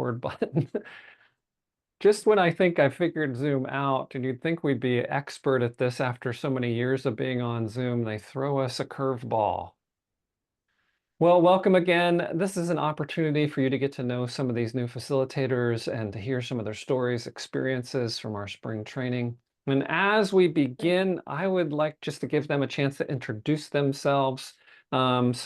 record button. Just when I think I figured Zoom out, and you'd think we'd be expert at this after so many years of being on Zoom, they throw us a curved ball. Well, welcome again. This is an opportunity for you to get to know some of these new facilitators and to hear some of their stories, experiences from our spring training. And as we begin, I would like just to give them a chance to introduce themselves. Remind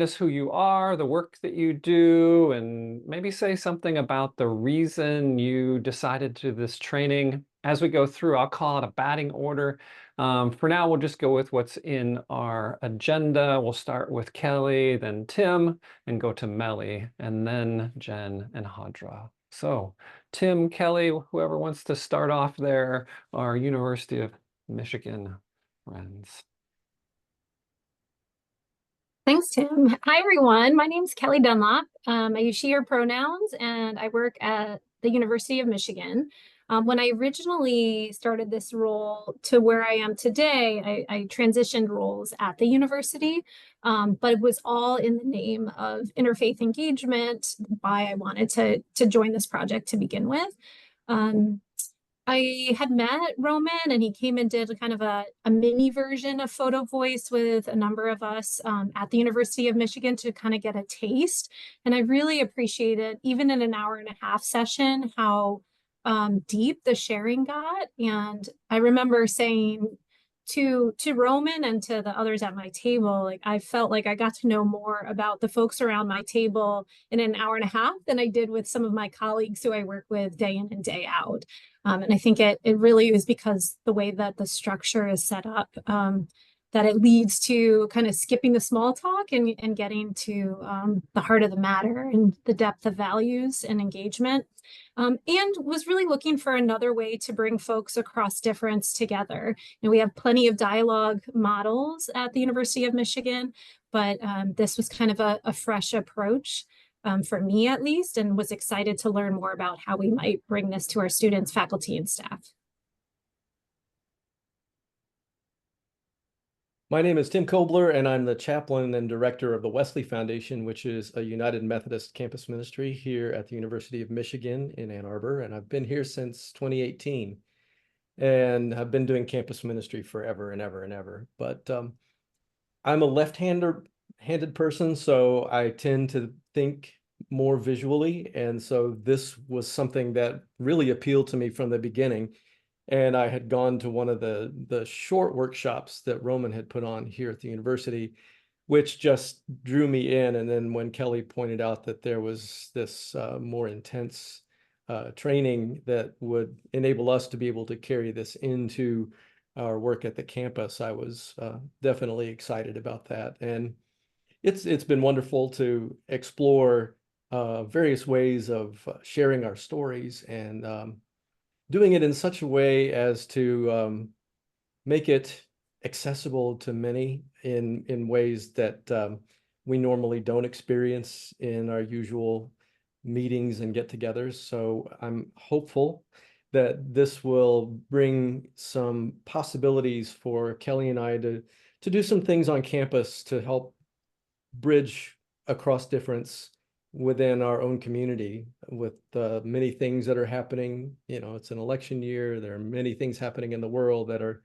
us who you are, the work that you do, and maybe say something about the reason you decided to do this training. As we go through, I'll call it a batting order. For now, we'll just go with what's in our agenda. We'll start with Kelly, then Tim, and go to Melly, and then Jen and Hadra. So Tim, Kelly, whoever wants to start off there, our University of Michigan friends. Thanks, Tim. Hi, everyone. My name's Kelly Dunlop. I use she, her pronouns, and I work at the University of Michigan. When I originally started this role to where I am today, I transitioned roles at the university, but it was all in the name of interfaith engagement, why I wanted to join this project to begin with. I had met Roman and he came and did kind of a mini version of Photovoice with a number of us at the University of Michigan to kind of get a taste. And I really appreciated, even in an hour and a half session, how deep the sharing got. And I remember saying to Roman and to the others at my table, like I felt like I got to know more about the folks around my table in an hour and a half than I did with some of my colleagues who I work with day in and day out. And I think it really is because the way that the structure is set up, that it leads to kind of skipping the small talk and getting to the heart of the matter and the depth of values and engagement. And was really looking for another way to bring folks across difference together. We have plenty of dialogue models at the University of Michigan, but this was kind of a fresh approach. For me at least, and was excited to learn more about how we might bring this to our students, faculty, and staff. My name is Tim Kobler, and I'm the chaplain and director of the Wesley Foundation, which is a United Methodist campus ministry here at the University of Michigan in Ann Arbor. And I've been here since 2018, and I've been doing campus ministry forever and ever and ever. But I'm a left-handed person, so I tend to think more visually. And so this was something that really appealed to me from the beginning. And I had gone to one of the short workshops that Roman had put on here at the university, which just drew me in. And then when Kelly pointed out that there was this more intense training that would enable us to be able to carry this into our work at the campus, I was definitely excited about that. And it's been wonderful to explore various ways of sharing our stories and doing it in such a way as to make it accessible to many in ways that we normally don't experience in our usual meetings and get-togethers. So I'm hopeful that this will bring some possibilities for Kelly and I to do some things on campus to help bridge across difference within our own community with many things that are happening. It's an election year. There are many things happening in the world that are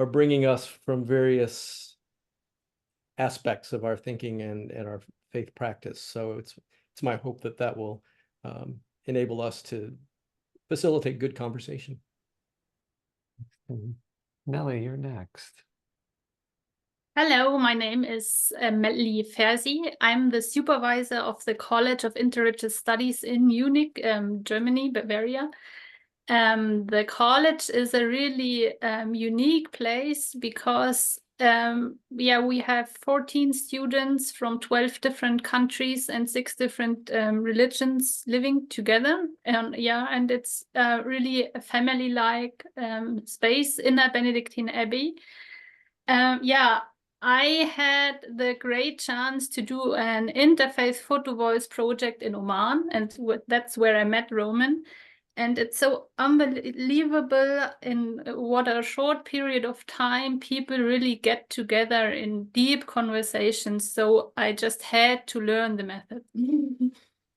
bringing us from various aspects of our thinking and our faith practice. So it's my hope that that will enable us to facilitate good conversation. Nelly, you're next. Hello, my name is Melly Fersi. I'm the supervisor of the College of Interreligious Studies in Munich, Germany, Bavaria. The college is a really unique place because we have 14 students from 12 different countries and 6 different religions living together. And it's really a family-like space in a Benedictine Abbey. I had the great chance to do an interfaith Photovoice project in Oman, and that's where I met Roman. And it's so unbelievable in what a short period of time people really get together in deep conversations. So I just had to learn the method.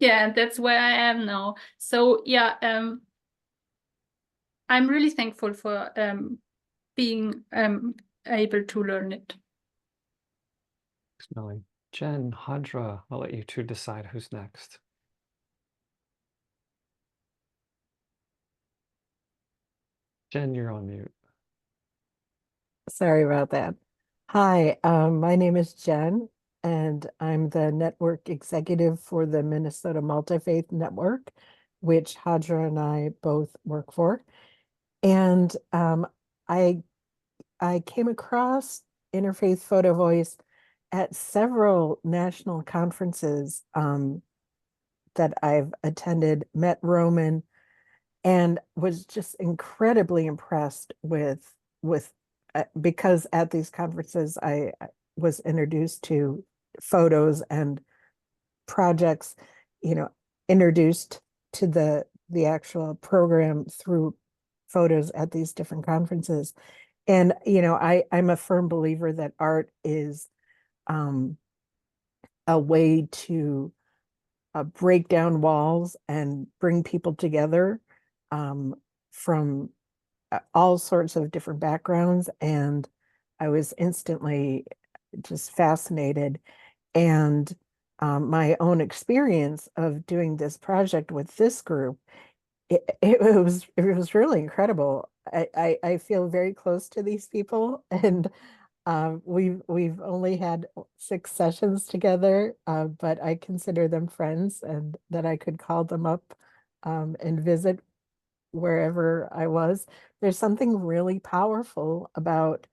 Yeah, and that's where I am now. So yeah, I'm really thankful for being able to learn it. Thanks, Melly. Jen, Hadra, I'll let you two decide who's next. Jen, you're on mute. Sorry about that. Hi, my name is Jen, and I'm the network executive for the Minnesota Multi-Faith Network, which Hadra and I both work for. And I I came across Interfaith Photo Voice at several national conferences that I've attended, met Roman, and was just incredibly impressed with because at these conferences I was introduced to photos and projects, you know, introduced to the actual program through photos at these different conferences. And I'm a firm believer that art is um, a way to break down walls and bring people together um, from all sorts of different backgrounds. And I was instantly just fascinated. And my own experience of doing this project with this group, it was really incredible. I feel very close to these people, and we've only had 6 sessions together, but I consider them friends, and that I could call them up and visit wherever I was. There's something really powerful about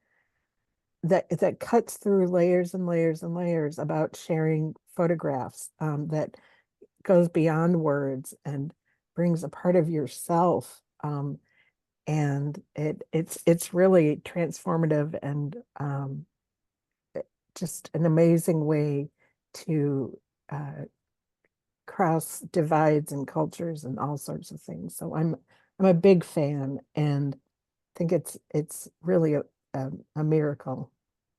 that cuts through layers and layers and layers about sharing photographs, that goes beyond words and brings a part of yourself. And it's really transformative and just an amazing way to uh, cross divides and cultures and all sorts of things. So I'm a big fan and think it's really a miracle,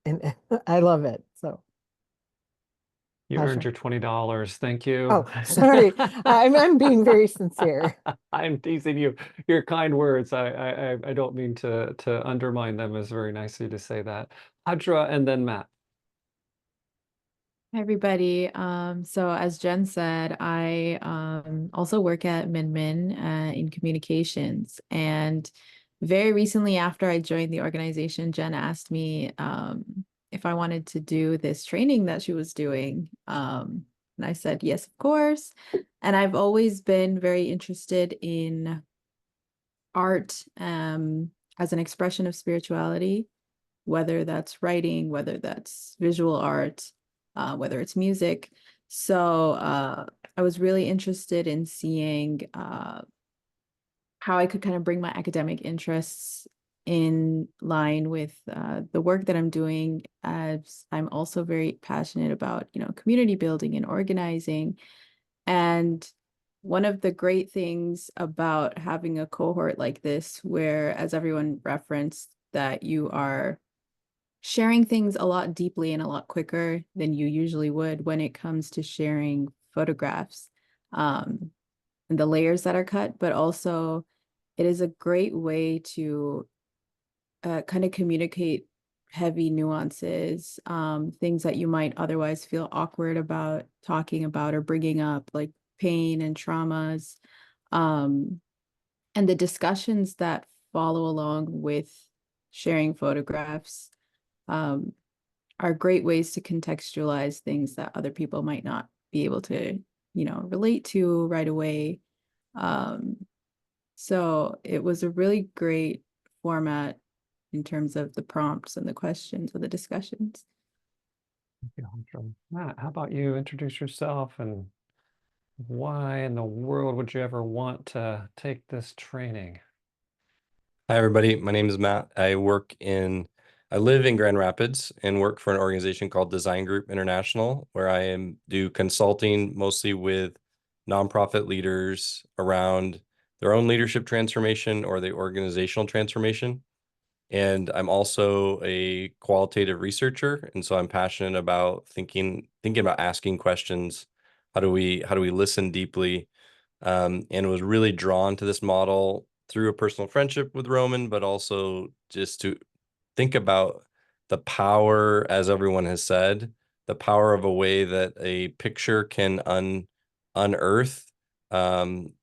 and I love it. So You earned your $20. Thank you. oh, sorry, I'm being very sincere. I'm teasing you. Your kind words. I don't mean to undermine them. It's very nice of you to say that. Hadra and then Matt. Hi, everybody. So as Jen said, I also work at Min in communications. And very recently after I joined the organization, Jen asked me if I wanted to do this training that she was doing. And I said, yes, of course. And I've always been very interested in art as an expression of spirituality, whether that's writing, whether that's visual art, whether it's music. So I was really interested in seeing how I could kind of bring my academic interests in line with the work that I'm doing, as I'm also very passionate about, community building and organizing. And one of the great things about having a cohort like this, where, as everyone referenced, that you are sharing things a lot deeply and a lot quicker than you usually would when it comes to sharing photographs, and the layers that are cut, but also it is a great way to kind of communicate heavy nuances, things that you might otherwise feel awkward about talking about or bringing up, like pain and traumas, and the discussions that follow along with sharing photographs are great ways to contextualize things that other people might not be able to, relate to right away. So it was a really great format in terms of the prompts and the questions or the discussions. Thank you, Hadra. Matt, how about you introduce yourself and why in the world would you ever want to take this training? Hi, everybody. My name is Matt. I live in Grand Rapids and work for an organization called Design Group International, where I do consulting mostly with nonprofit leaders around their own leadership transformation or the organizational transformation. And I'm also a qualitative researcher. And so I'm passionate about thinking about asking questions How do we listen deeply? And was really drawn to this model through a personal friendship with Roman, but also just to think about the power, as everyone has said, the power of a way that a picture can unearth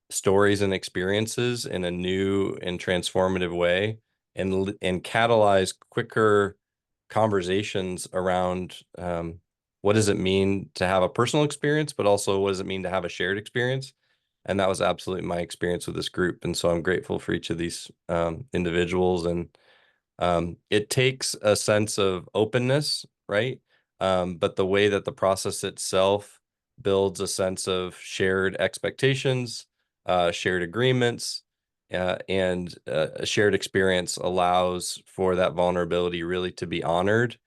stories and experiences in a new and transformative way, and catalyze quicker conversations around what does it mean to have a personal experience, but also what does it mean to have a shared experience. And that was absolutely my experience with this group. And so I'm grateful for each of these individuals. And it takes a sense of openness, right? But the way that the process itself builds a sense of shared expectations, shared agreements, and a shared experience allows for that vulnerability really to be honored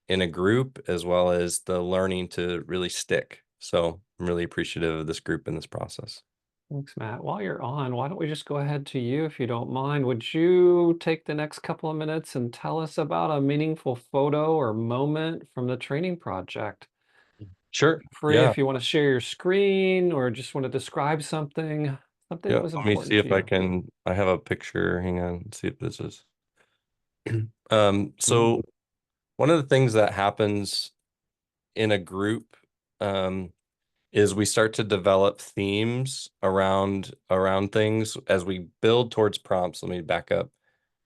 in a group, as well as the learning to really stick. So I'm really appreciative of this group and this process. Thanks, Matt. While you're on, why don't we just go ahead to you if you don't mind? Would you take the next couple of minutes and tell us about a meaningful photo or moment from the training project? Sure. Free Yeah. if you want to share your screen or just want to describe something that Yeah. was Let me see important to if I you. can. I have a picture. Hang on. Let's see if this is. Mm. So one of the things that happens in a group is we start to develop themes around things as we build towards prompts. Let me back up.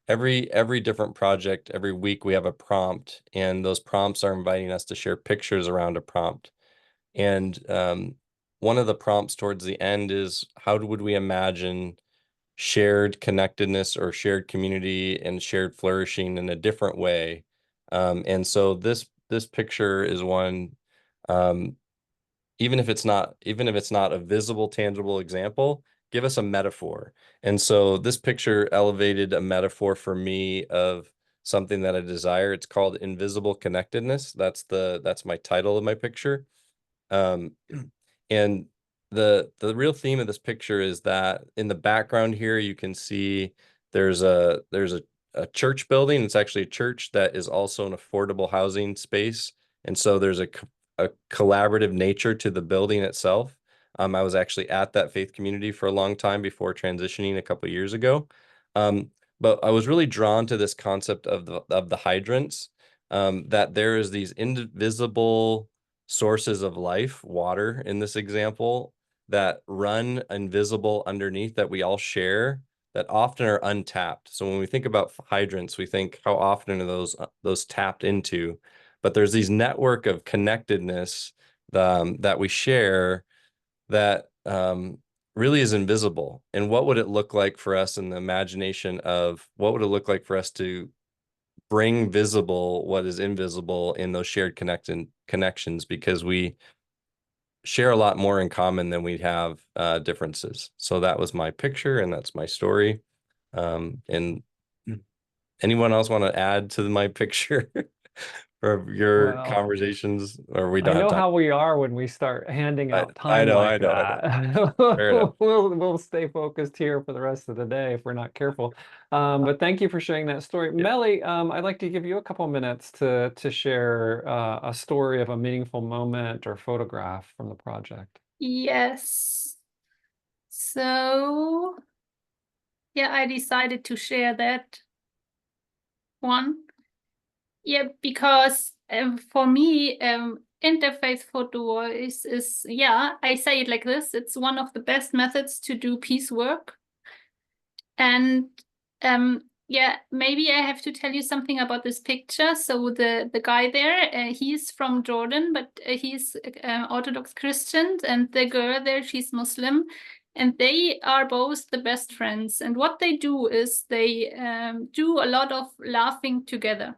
Every different project, every week we have a prompt, and those prompts are inviting us to share pictures around a prompt. And one of the prompts towards the end is, how would we imagine shared connectedness or shared community and shared flourishing in a different way? And so this picture is one, even if it's not a visible, tangible example, give us a metaphor. And so this picture elevated a metaphor for me of something that I desire. It's called invisible connectedness. That's my title of my picture. Um, and the real theme of this picture is that in the background here, you can see there's a church building. It's actually a church that is also an affordable housing space. And so there's a collaborative nature to the building itself. I was actually at that faith community for a long time before transitioning a couple of years ago. But I was really drawn to this concept of the hydrants, that there is these invisible sources of life, water in this example, that run invisible underneath, that we all share, that often are untapped. So when we think about hydrants, we think, how often are those tapped into? But there's these network of connectedness that we share that really is invisible. And what would it look like for us in the imagination of what would it look like for us to bring visible what is invisible in those shared connections, because we share a lot more in common than we have differences. So that was my picture, and that's my story. And anyone else want to add to my picture for your Well, conversations, or we I don't have know time? how we are when we start handing out I time know, like I know, I know. that. Fair enough. We'll stay focused here for the rest of the day if we're not careful. But thank you for sharing that story. Yeah. Melly, I'd like to give you a couple minutes to share a story of a meaningful moment or photograph from the project. Yes. So, yeah, I decided to share that one. Yeah, because for me, interfaith Photovoice is, yeah, I say it like this, it's one of the best methods to do peace work. And yeah, maybe I have to tell you something about this picture. So the guy there, he's from Jordan, but he's Orthodox Christian, and the girl there, she's Muslim, and they are both the best friends. And what they do is they do a lot of laughing together.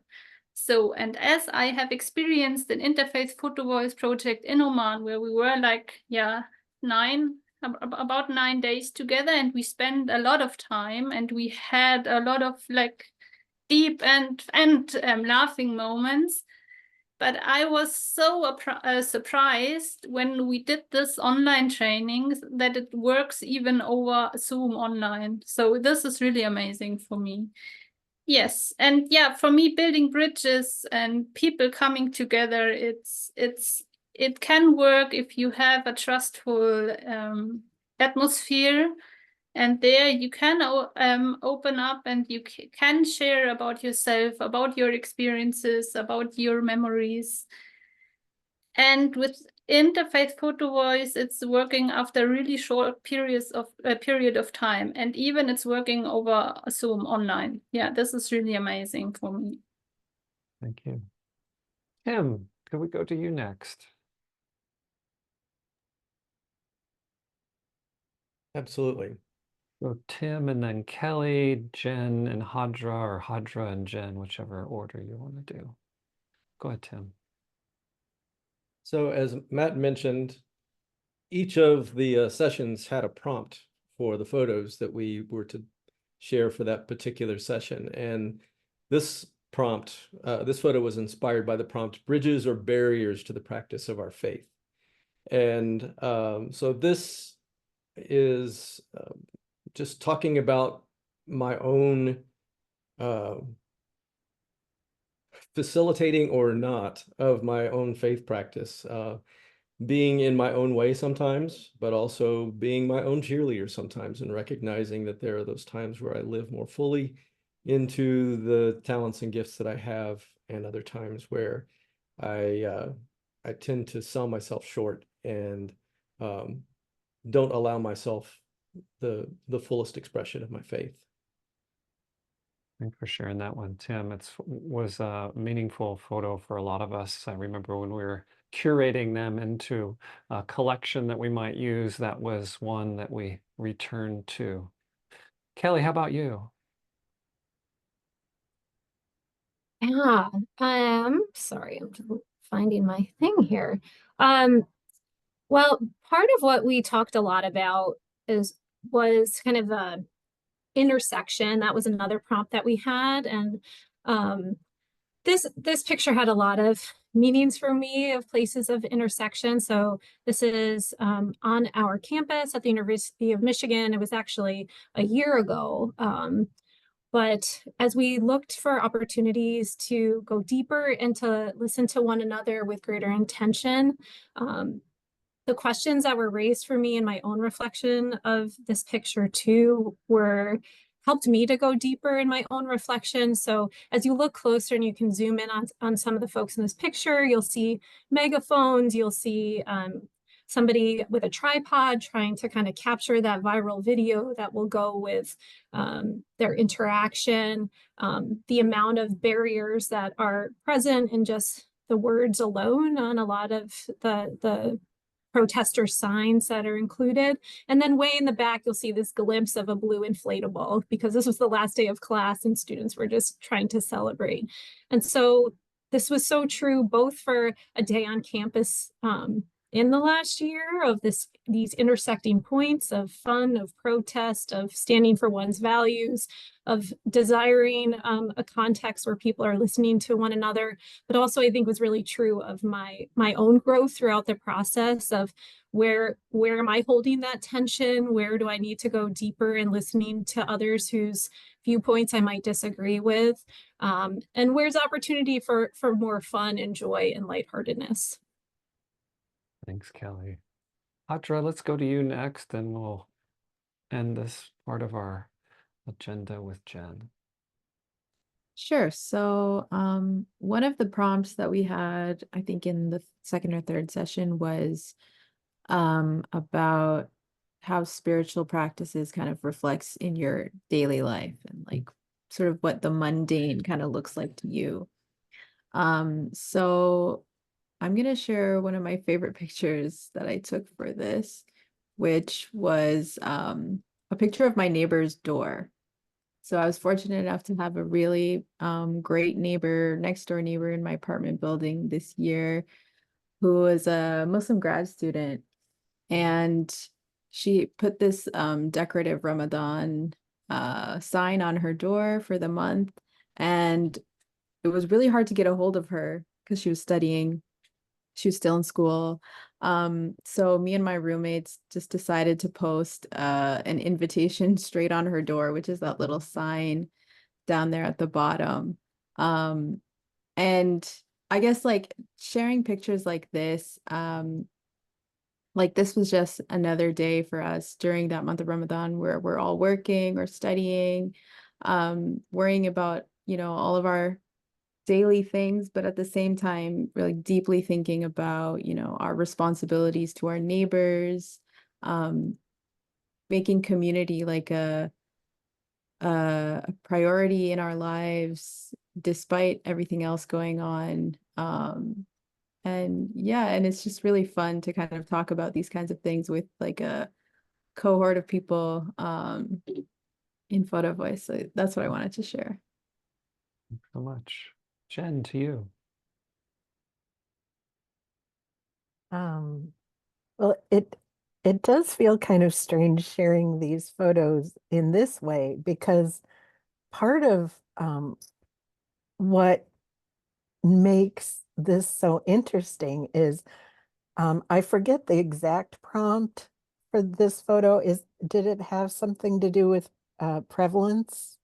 So, and as I have experienced an interfaith Photovoice project in Oman, where we were like, yeah, about 9 days together, and we spent a lot of time, and we had a lot of like deep and laughing moments. But I was so surprised when we did this online training that it works even over Zoom online. So this is really amazing for me. Yes, and yeah, for me, building bridges and people coming together, it's it can work if you have a trustful atmosphere. And there you can open up and you can share about yourself, about your experiences, about your memories. And with interfaith photo voice, it's working after really short periods of period of time. And even it's working over Zoom online. Yeah, this is really amazing for me. Thank you. Tim, could we go to you next? Absolutely. So Tim and then Kelly, Jen and Hadra, or Hadra and Jen, whichever order you want to do. Go ahead, Tim. So as Matt mentioned, each of the sessions had a prompt for the photos that we were to share for that particular session. And this prompt, this photo was inspired by the prompt, "Bridges or barriers to the practice of our faith." And so this is just talking about my own facilitating or not of my own faith practice, being in my own way sometimes, but also being my own cheerleader sometimes, and recognizing that there are those times where I live more fully into the talents and gifts that I have, and other times where I tend to sell myself short and don't allow myself the fullest expression of my faith. Thanks for sharing that one, Tim. It was a meaningful photo for a lot of us. I remember when we were curating them into a collection that we might use, that was one that we returned to. Kelly, how about you? Yeah, sorry, I'm just finding my thing here. Um, well, part of what we talked a lot about was kind of a intersection. That was another prompt that we had, and this picture had a lot of meanings for me of places of intersection. So this is on our campus at the University of Michigan. It was actually a year ago. But as we looked for opportunities to go deeper and to listen to one another with greater intention, the questions that were raised for me in my own reflection of this picture too helped me to go deeper in my own reflection. So as you look closer and you can zoom in on some of the folks in this picture, you'll see megaphones, you'll see somebody with a tripod trying to kind of capture that viral video that will go with their interaction, the amount of barriers that are present in just the words alone on a lot of the protester signs that are included. And then way in the back, you'll see this glimpse of a blue inflatable, because this was the last day of class and students were just trying to celebrate. And so this was so true both for a day on campus in the last year of these intersecting points of fun, of protest, of standing for one's values, of desiring a context where people are listening to one another, but also I think was really true of my own growth throughout the process of where am I holding that tension? Where do I need to go deeper in listening to others whose viewpoints I might disagree with? And where's opportunity for more fun and joy and lightheartedness? Thanks, Kelly. Hadra, let's go to you next, and we'll end this part of our agenda with Jen. Sure. So one of the prompts that we had, I think in the second or third session, was about how spiritual practices kind of reflects in your daily life, and like sort of what the mundane kind of looks like to you. So I'm going to share one of my favorite pictures that I took for this, which was a picture of my neighbor's door. So I was fortunate enough to have a really great neighbor, next door neighbor in my apartment building this year, who was a Muslim grad student. And she put this decorative Ramadan sign on her door for the month. And it was really hard to get a hold of her because she was studying. She was still in school. So me and my roommates just decided to post an invitation straight on her door, which is that little sign down there at the bottom. And I guess like sharing pictures like this was just another day for us during that month of Ramadan where we're all working or studying, worrying about, all of our daily things, but at the same time, really deeply thinking about, our responsibilities to our neighbors, um, making community like a priority in our lives despite everything else going on. And yeah, and it's just really fun to kind of talk about these kinds of things with like a cohort of people in Photovoice. So that's what I wanted to share. Thanks so much. Jen, to you. Well, it does feel kind of strange sharing these photos in this way because part of what makes this so interesting is I forget the exact prompt for this photo. Did it have something to do with prevalence?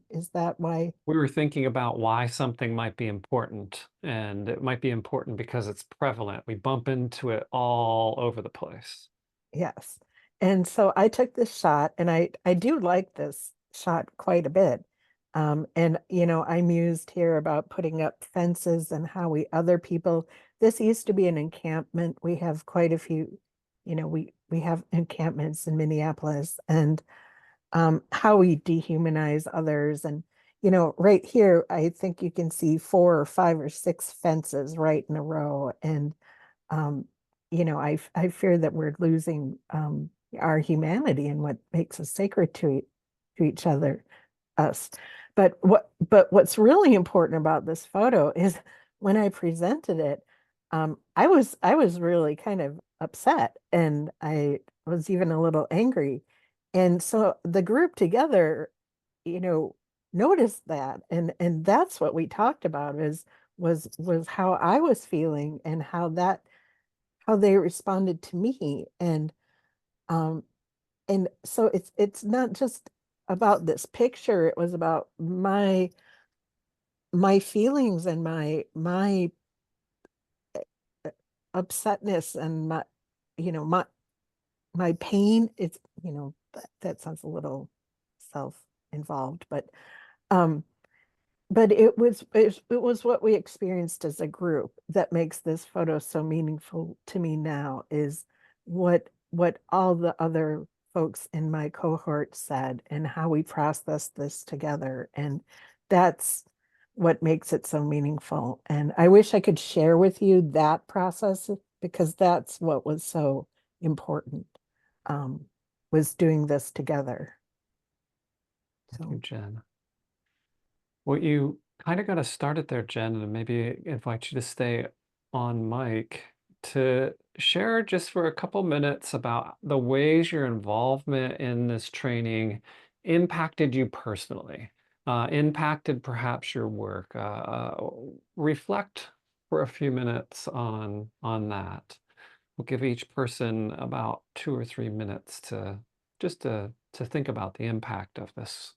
Is that why? We were thinking about why something might be important, and it might be important because it's prevalent. We bump into it all over the place. Yes. And so I took this shot and I do like this shot quite a bit. And I mused here about putting up fences and how other people, this used to be an encampment. We have quite a few, we have encampments in Minneapolis and how we dehumanize others. And, right here, I think you can see 4 or 5 or 6 fences right in a row. And um, I fear that we're losing our humanity and what makes us sacred to each other, us. But what's really important about this photo is when I presented it, I was really kind of upset and I was even a little angry. And so the group together, you know, noticed that and that's what we talked about was how I was feeling and how they responded to me um and so it's not just about this picture, it was about my feelings and my upsetness and my you know my pain. It's that sounds a little self-involved, um but it was what we experienced as a group that makes this photo so meaningful to me now is what all the other folks in my cohort said and how we processed this together. And that's what makes it so meaningful. And I wish I could share with you that process because that's what was so important, um, was doing this together. Thank you, So Jen. Well, you kind of got us started there, Jen, and maybe invite you to stay on mic to share just for a couple minutes about the ways your involvement in this training impacted you personally, impacted perhaps your work. Reflect for a few minutes on that. We'll give each person about 2 or 3 minutes to just to think about the impact of this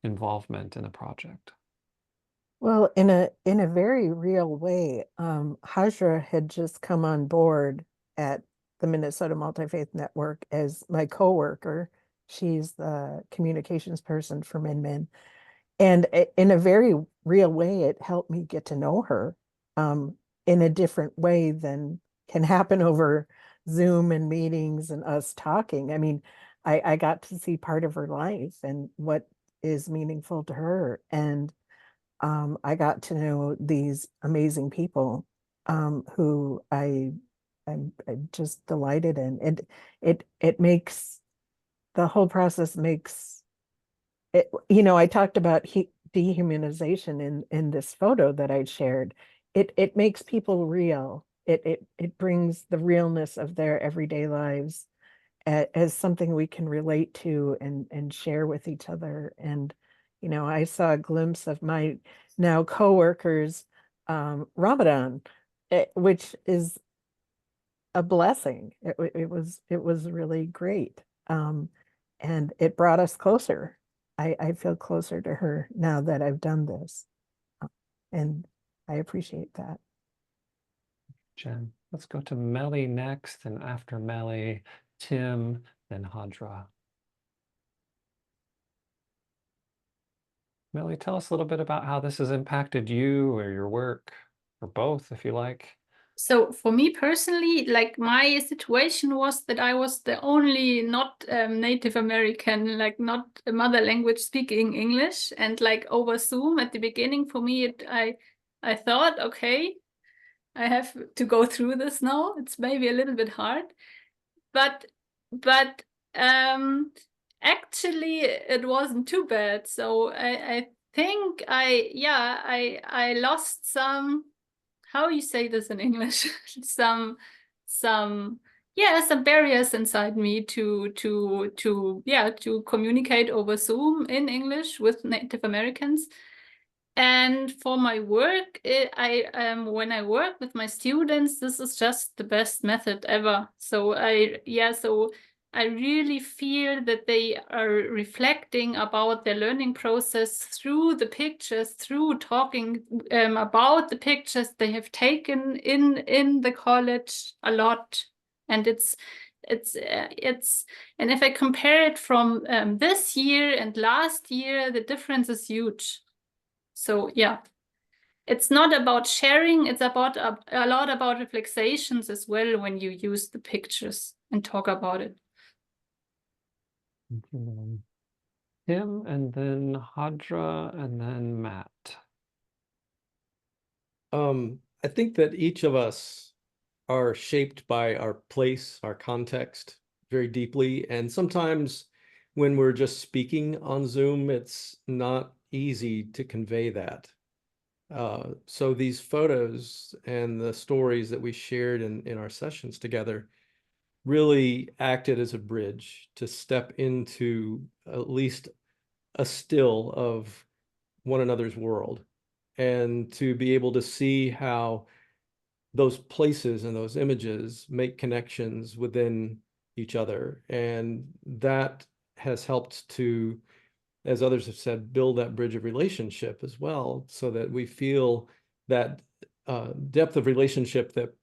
involvement in a project. well, in a very real way, Hajra had just come on board at the Minnesota Multi-Faith Network as my coworker. She's the communications person for Min. And in a very real way, it helped me get to know her in a different way than can happen over Zoom and meetings and us talking. I mean, I got to see part of her life and what is meaningful to her. And I got to know these amazing people who I'm just delighted in. And it makes the whole process makes it, I talked about dehumanization in this photo that I shared. It makes people real. It brings the realness of their everyday lives as something we can relate to and share with each other. And I saw a glimpse of my now coworkers Ramadan, which is a blessing. It was really great. And it brought us closer. I feel closer to her now that I've done this. And I appreciate that. Jen. Let's go to Melly next, and after Melly, Tim, then Hadra. Melly, tell us a little bit about how this has impacted you or your work, or both, if you like. So for me personally, like my situation was that I was the only not Native American, like not a mother language speaking English, and like over Zoom at the beginning for me, I thought, okay, I have to go through this now. It's maybe a little bit hard, but but actually it wasn't too bad. So I think I lost some, how you say this in English, some some barriers inside me to communicate over Zoom in English with Native Americans. And for my work, when I work with my students, this is just the best method ever. So I really feel that they are reflecting about their learning process through the pictures, through talking about the pictures they have taken in the college a lot. And it's and if I compare it from this year and last year, the difference is huge. So yeah, it's not about sharing, it's about a lot about reflexations as well when you use the pictures and talk about it. Tim, and then Hadra, and then Matt. I think that each of us are shaped by our place, our context very deeply. And sometimes when we're just speaking on Zoom, it's not easy to convey that. So these photos and the stories that we shared in our sessions together really acted as a bridge to step into at least a still of one another's world, and to be able to see how those places and those images make connections within each other. And that has helped to, as others have said, build that bridge of relationship as well, so that we feel that depth of relationship that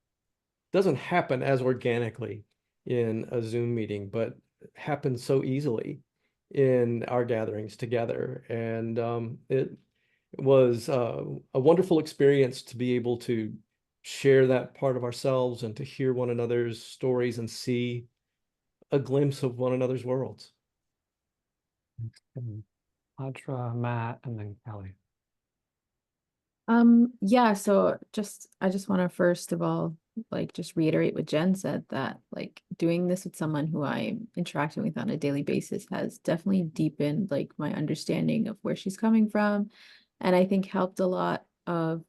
doesn't happen as organically in a Zoom meeting, but happens so easily in our gatherings together. And it was a wonderful experience to be able to share that part of ourselves and to hear one another's stories and see a glimpse of one another's worlds. Hadra, Matt, and then Kelly. Yeah, so I just want to first of all like just reiterate what Jen said, that like doing this with someone who I'm interacting with on a daily basis has definitely deepened like my understanding of where she's coming from, and I think helped a lot of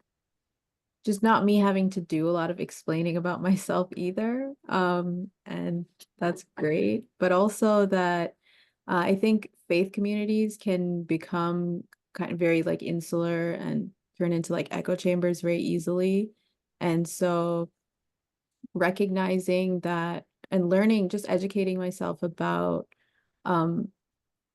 just not me having to do a lot of explaining about myself either. And that's great, but also that I think faith communities can become kind of very like insular and turn into like echo chambers very easily. And so recognizing that and learning, just educating myself about um,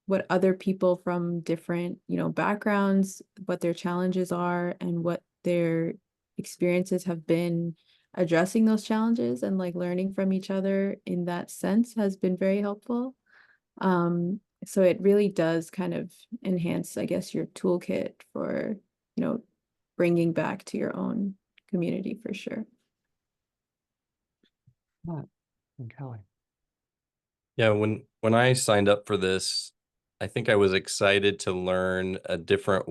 what other people from different, backgrounds, what their challenges are and what their experiences have been addressing those challenges, and like learning from each other in that sense has been very helpful. So it really does kind of enhance, I guess, your toolkit for, bringing back to your own community for sure. Matt and Kelly. Yeah, when I signed up for this, I think I was excited to learn a different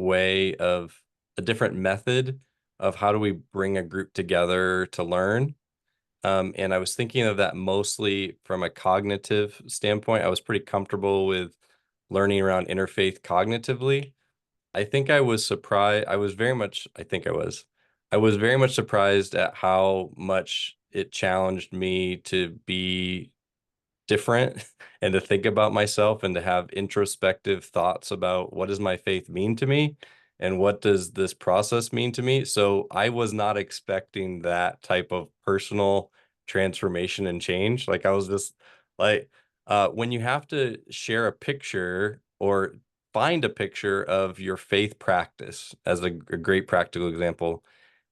method of how do we bring a group together to learn. And I was thinking of that mostly from a cognitive standpoint. I was pretty comfortable with learning around interfaith cognitively. I think I was surprised. I was very much surprised at how much it challenged me to be different and to think about myself and to have introspective thoughts about what does my faith mean to me and what does this process mean to me. So I was not expecting that type of personal transformation and change. Like I was just like, when you have to share a picture or find a picture of your faith practice as a great practical example,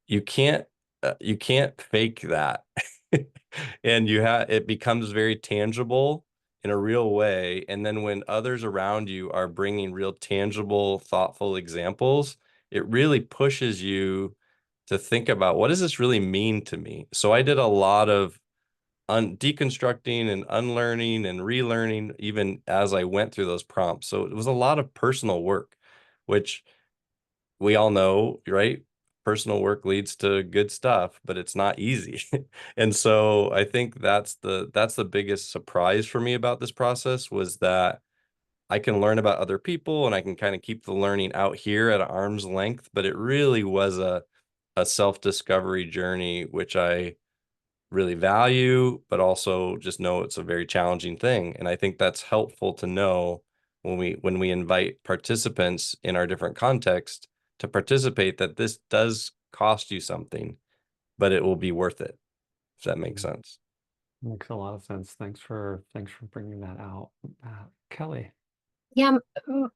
you can't fake that. And it becomes very tangible in a real way. And then when others around you are bringing real tangible, thoughtful examples, it really pushes you to think about, what does this really mean to me? So I did a lot of deconstructing and unlearning and relearning even as I went through those prompts. So it was a lot of personal work, which we all know, right? Personal work leads to good stuff, but it's not easy. And so I think that's the biggest surprise for me about this process, was that I can learn about other people and I can kind of keep the learning out here at arm's length, but it really was a self-discovery journey, which I really value, but also just know it's a very challenging thing. And I think that's helpful to know when we invite participants in our different contexts to participate, that this does cost you something, but it will be worth it, if that makes sense. Makes a lot of sense. Thanks for bringing that out. Kelly. Yeah,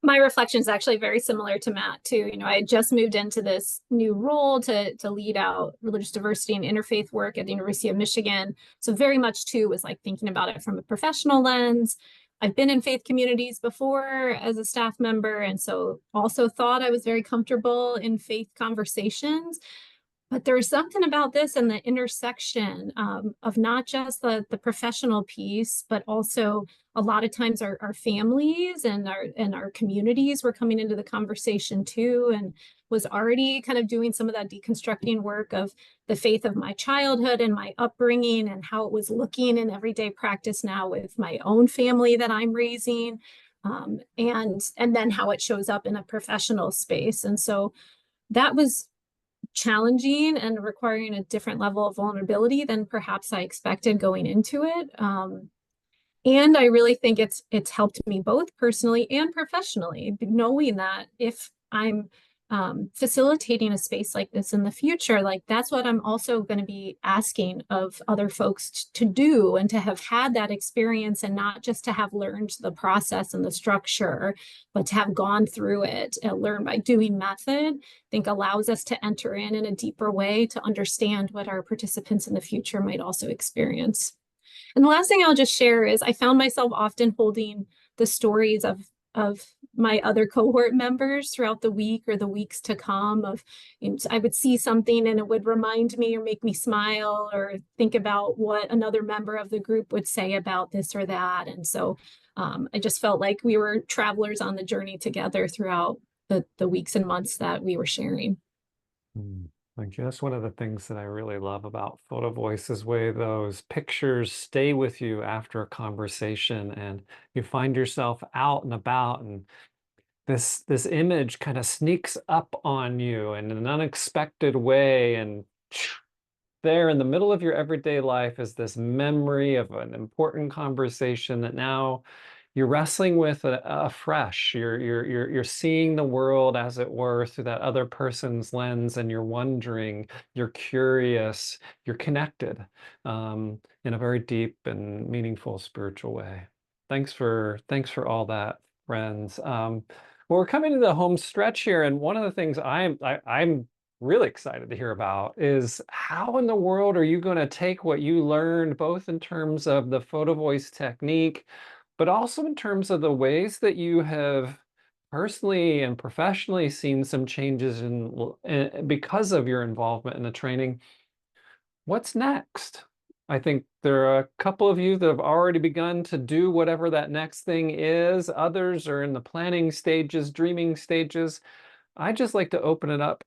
my reflection is actually very similar to Matt too. You know, I had just moved into this new role to lead out religious diversity and interfaith work at the University of Michigan. So very much too was like thinking about it from a professional lens. I've been in faith communities before as a staff member, and so also thought I was very comfortable in faith conversations. But there's something about this and the intersection of not just the professional piece, but also a lot of times our families and our communities were coming into the conversation too, and was already kind of doing some of that deconstructing work of the faith of my childhood and my upbringing and how it was looking in everyday practice now with my own family that I'm raising, and then how it shows up in a professional space. And so that was challenging and requiring a different level of vulnerability than perhaps I expected going into it. And I really think it's helped me both personally and professionally, knowing that if I'm facilitating a space like this in the future, like that's what I'm also going to be asking of other folks to do, and to have had that experience, and not just to have learned the process and the structure, but to have gone through it and learn by doing method, I think allows us to enter in a deeper way to understand what our participants in the future might also experience. And the last thing I'll just share is I found myself often holding the stories of my other cohort members throughout the week or the weeks to come. Of, you know, I would see something and it would remind me or make me smile, or think about what another member of the group would say about this or that. And so I just felt like we were travelers on the journey together throughout the weeks and months that we were sharing. Thank you. That's one of the things that I really love about Photovoice's way. Those pictures stay with you after a conversation, and you find yourself out and about, and this image kind of sneaks up on you in an unexpected way, and there in the middle of your everyday life is this memory of an important conversation that now you're wrestling with afresh. You're seeing the world, as it were, through that other person's lens, and you're wondering, you're curious, you're connected in a very deep and meaningful spiritual way. Thanks for all that, friends. Well, we're coming to the home stretch here, and one of the things I'm really excited to hear about is how in the world are you going to take what you learned, both in terms of the Photovoice technique, but also in terms of the ways that you have personally and professionally seen some changes because of your involvement in the training. What's next? I think there are a couple of you that have already begun to do whatever that next thing is. Others are in the planning stages, dreaming stages. I'd just like to open it up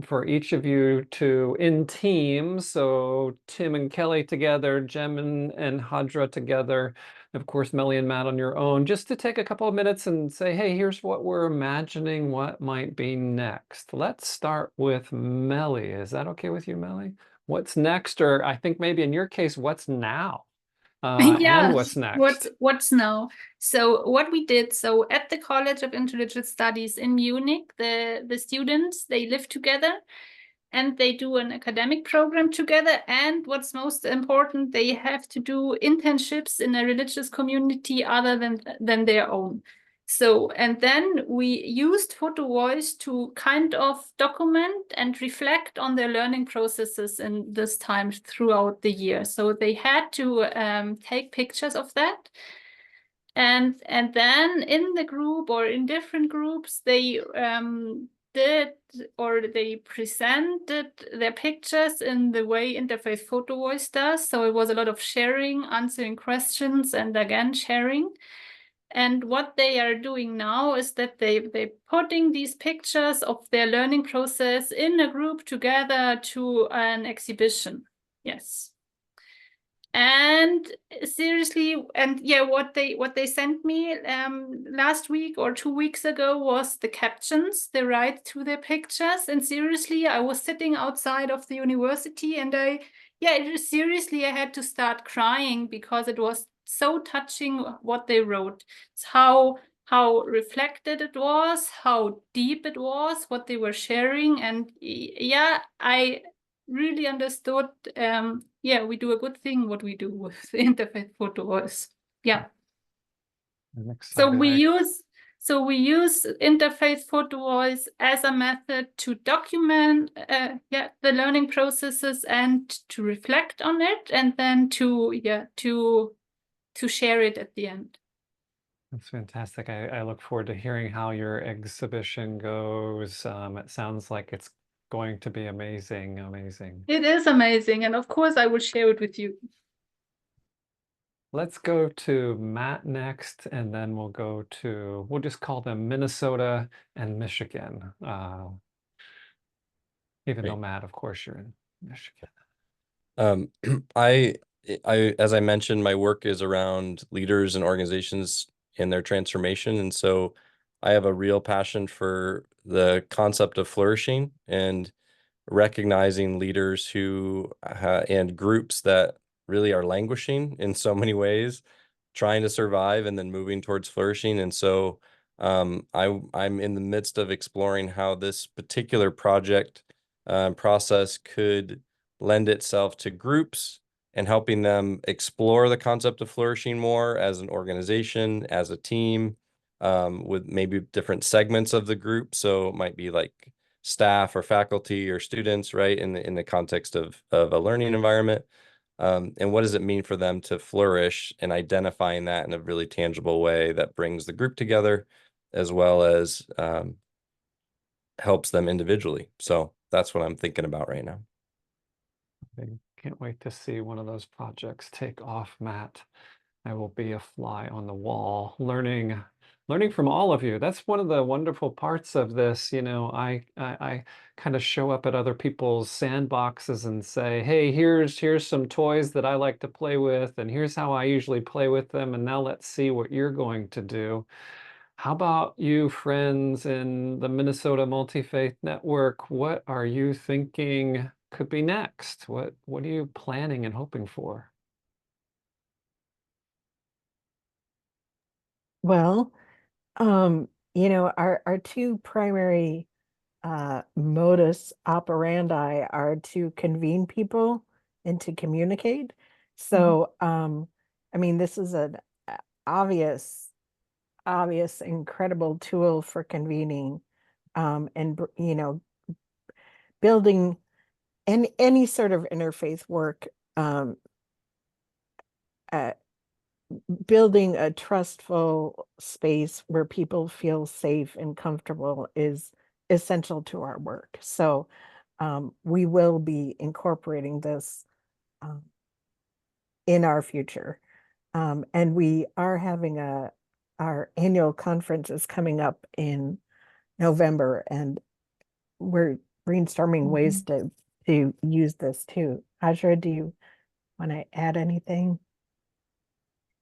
for each of you to, in teams, so Tim and Kelly together, Jem and Hadra together, of course Melly and Matt on your own, just to take a couple of minutes and say, hey, here's what we're imagining what might be next. Let's start with Melly. Is that okay with you, Melly? What's next? Or I think maybe in your case, what's now? And what's next? What's now? So what we did, so at the College of Interreligious Studies in Munich, the students, they live together and they do an academic program together. And what's most important, they have to do internships in a religious community other than their own. So, and then we used Photovoice to kind of document and reflect on their learning processes in this time throughout the year. So they had to take pictures of that. And then in the group or in different groups, they they presented their pictures in the way Interfaith Photovoice does. So it was a lot of sharing, answering questions, and again sharing. And what they are doing now is that they're putting these pictures of their learning process in a group together to an exhibition. Yes. And seriously, and yeah, what they sent me last week or 2 weeks ago was the captions they write to their pictures. And seriously, I was sitting outside of the university, and seriously, I had to start crying because it was so touching what they wrote. It's how reflected it was, how deep it was, what they were sharing, and yeah, I really understood. We do a good thing what we do with the Interfaith Photovoice. Yeah. I'm So excited. we use Interfaith Photovoice as a method to document the learning processes and to reflect on it, and then to share it at the end. That's fantastic. I look forward to hearing how your exhibition goes. It sounds like it's going to be amazing, amazing. It is amazing, and of course I will share it with you. Let's go to Matt next, and then we'll just call them Minnesota and Michigan. Even though Matt, of course, you're in Michigan. As I mentioned, my work is around leaders and organizations in their transformation. And so I have a real passion for the concept of flourishing and recognizing leaders who and groups that really are languishing in so many ways, trying to survive and then moving towards flourishing. And so I'm in the midst of exploring how this particular project process could lend itself to groups and helping them explore the concept of flourishing more as an organization, as a team, with maybe different segments of the group. So it might be like staff or faculty or students, right, in the context of a learning environment. And what does it mean for them to flourish, and identifying that in a really tangible way that brings the group together as well as helps them individually. So that's what I'm thinking about right now. I can't wait to see one of those projects take off, Matt. I will be a fly on the wall, learning from all of you. That's one of the wonderful parts of this. I kind of show up at other people's sandboxes and say, hey, here's some toys that I like to play with, and here's how I usually play with them, and now let's see what you're going to do. How about you, friends in the Minnesota Multi-Faith Network? What are you thinking could be next? What are you planning and hoping for? Well, our two primary modus operandi are to convene people and to communicate. So, I mean, this is an obvious, incredible tool for convening, and building any sort of interfaith work. Building a trustful space where people feel safe and comfortable is essential to our work. So we will be incorporating this in our future. And we are having our annual conference is coming up in November, and we're brainstorming ways to use this too. Ashra, do you want to add anything?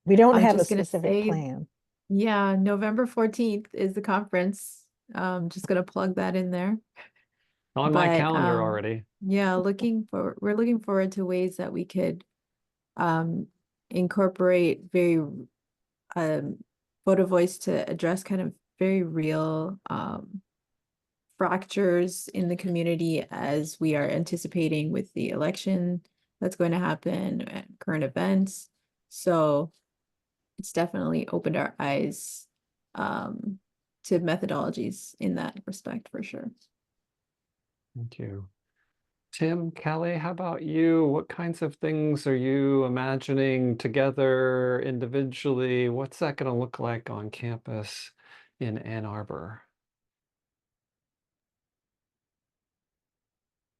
We don't I was have a just gonna specific say, plan. yeah, November 14th is the conference. Just gonna plug that in there. On my But calendar already. yeah, we're looking forward to ways that we could incorporate very Photovoice to address kind of very real fractures in the community as we are anticipating with the election that's going to happen and current events. So it's definitely opened our eyes to methodologies in that respect for sure. Thank you. Tim, Kelly, how about you? What kinds of things are you imagining together, individually? What's that going to look like on campus in Ann Arbor?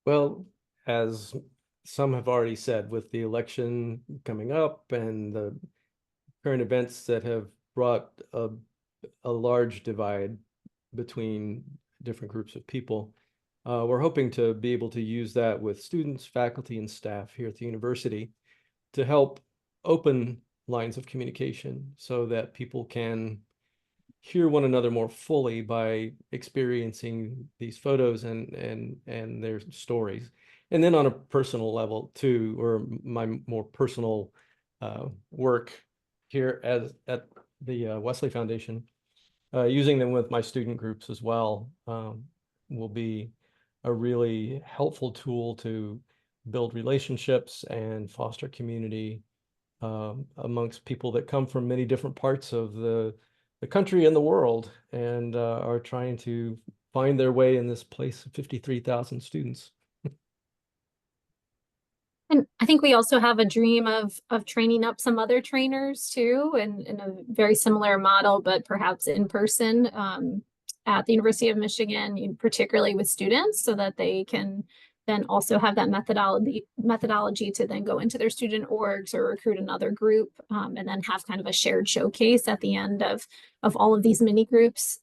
Well, as some have already said, with the election coming up and the current events that have brought a large divide between different groups of people, we're hoping to be able to use that with students, faculty, and staff here at the university to help open lines of communication so that people can hear one another more fully by experiencing these photos and their stories. And then on a personal level too, or my more personal work here at the Wesley Foundation, using them with my student groups as well, will be a really helpful tool to build relationships and foster community amongst people that come from many different parts of the country and the world, and are trying to find their way in this place of 53,000 students. And I think we also have a dream of training up some other trainers too, and in a very similar model, but perhaps in person at the University of Michigan, particularly with students, so that they can then also have that methodology to then go into their student orgs or recruit another group, and then have kind of a shared showcase at the end of all of these mini groups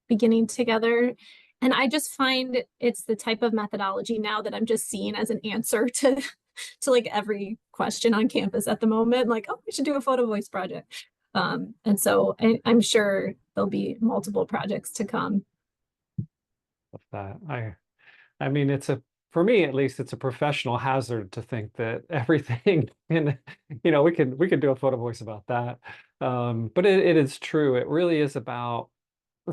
beginning together. And I just find it's the type of methodology now that I'm just seeing as an answer to like every question on campus at the moment, like, oh, we should do a Photovoice project. And so I'm sure there'll be multiple projects to come. Of that. I mean, for me at least, it's a professional hazard to think that everything in, we could do a Photovoice about that. But it is true. It really is about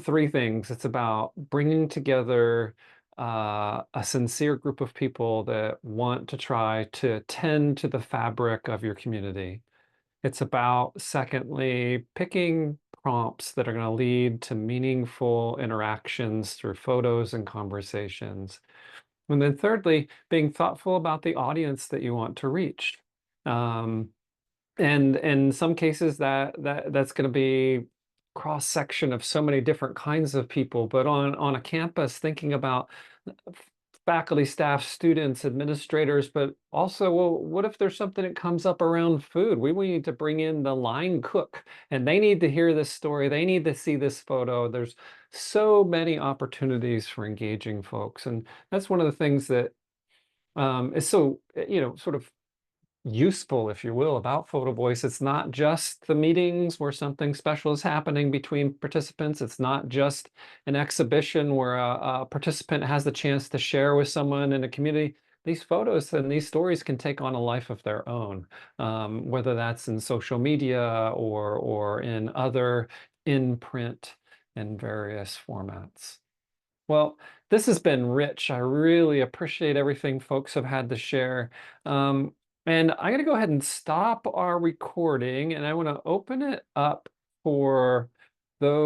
three things. It's about bringing together a sincere group of people that want to try to tend to the fabric of your community. It's about, secondly, picking prompts that are going to lead to meaningful interactions through photos and conversations. And then thirdly, being thoughtful about the audience that you want to reach. And in some cases that's going to be cross section of so many different kinds of people, but on a campus, thinking about faculty, staff, students, administrators, but also, well, what if there's something that comes up around food? We need to bring in the line cook, and they need to hear this story. They need to see this photo. There's so many opportunities for engaging folks, and that's one of the things that is so, sort of useful, if you will, about Photovoice. It's not just the meetings where something special is happening between participants. It's not just an exhibition where a participant has the chance to share with someone in a community. These photos and these stories can take on a life of their own, whether that's in social media or in other in-print and various formats. Well, this has been rich. I really appreciate everything folks have had to share. And I'm going to go ahead and stop our recording, and I want to open it up for those